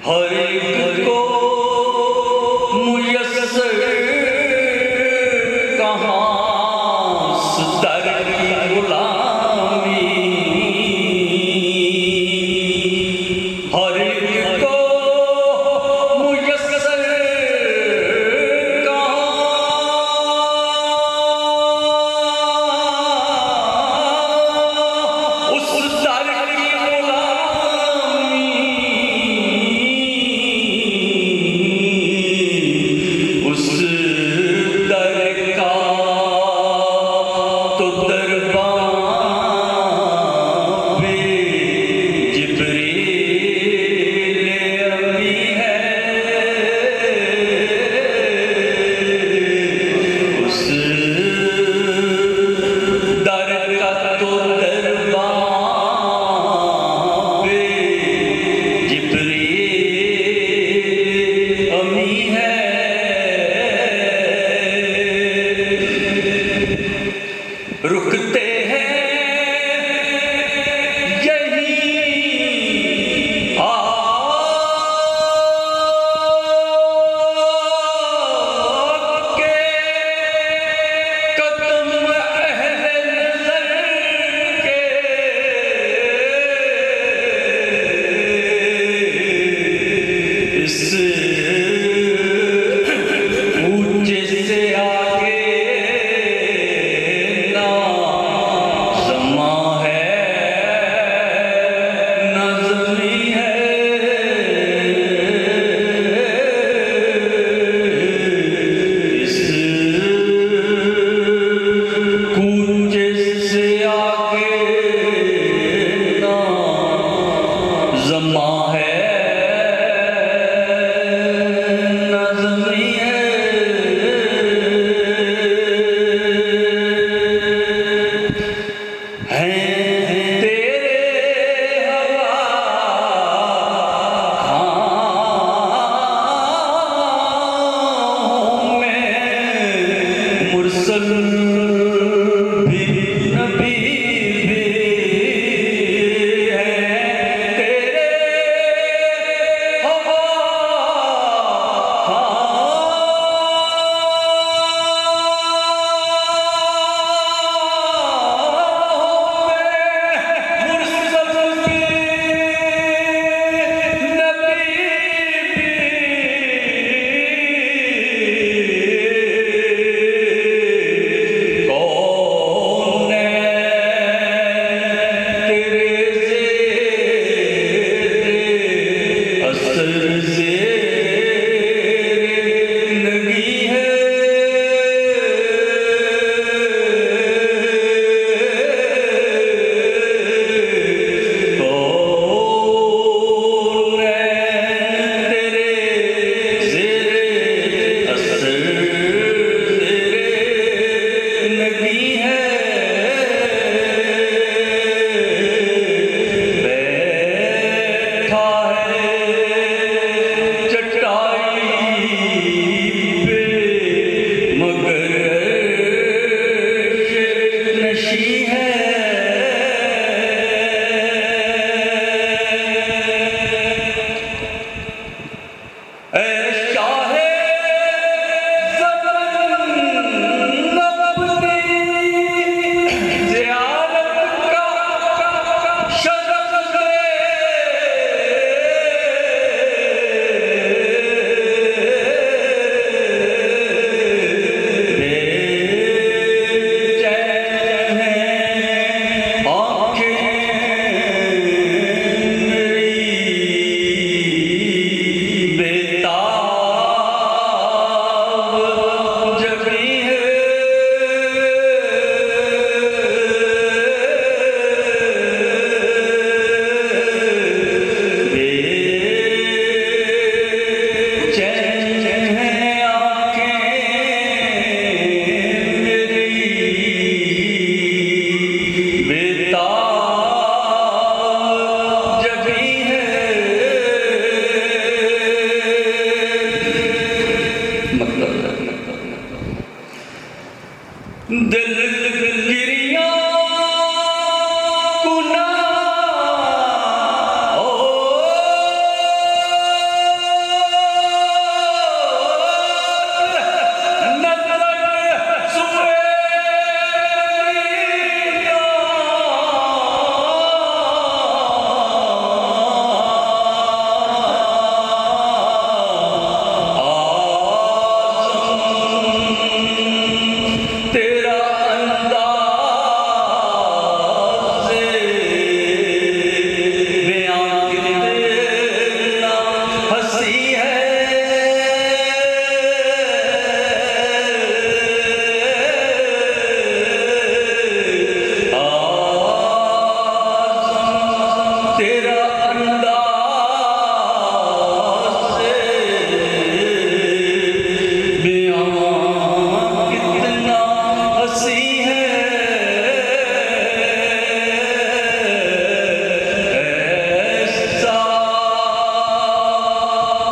हर एक को मुयस्सर कहाँ सदर की गुलामी, हर एक को मुयस्सर कहाँ उस दर की गुलामी, उस दर का तो दरबार पे जिब्रील अमी है, उस दर का तो दरबार पे जिब्रील अमी है। रुकते हैं यही आके कदम अहले नज़र के, इस ऊंचे से आगे ना समा है ना ज़मी है, इस ऊंचे से आगे ना ज़मा है ना ज़मी है। हैं तेरे हवाओं में मुरसल भी नबी भी हैं, तेरे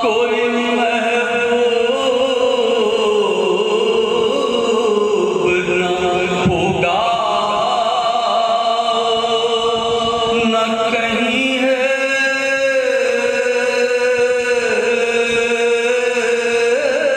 कोई महबूब न होगा, न कहीं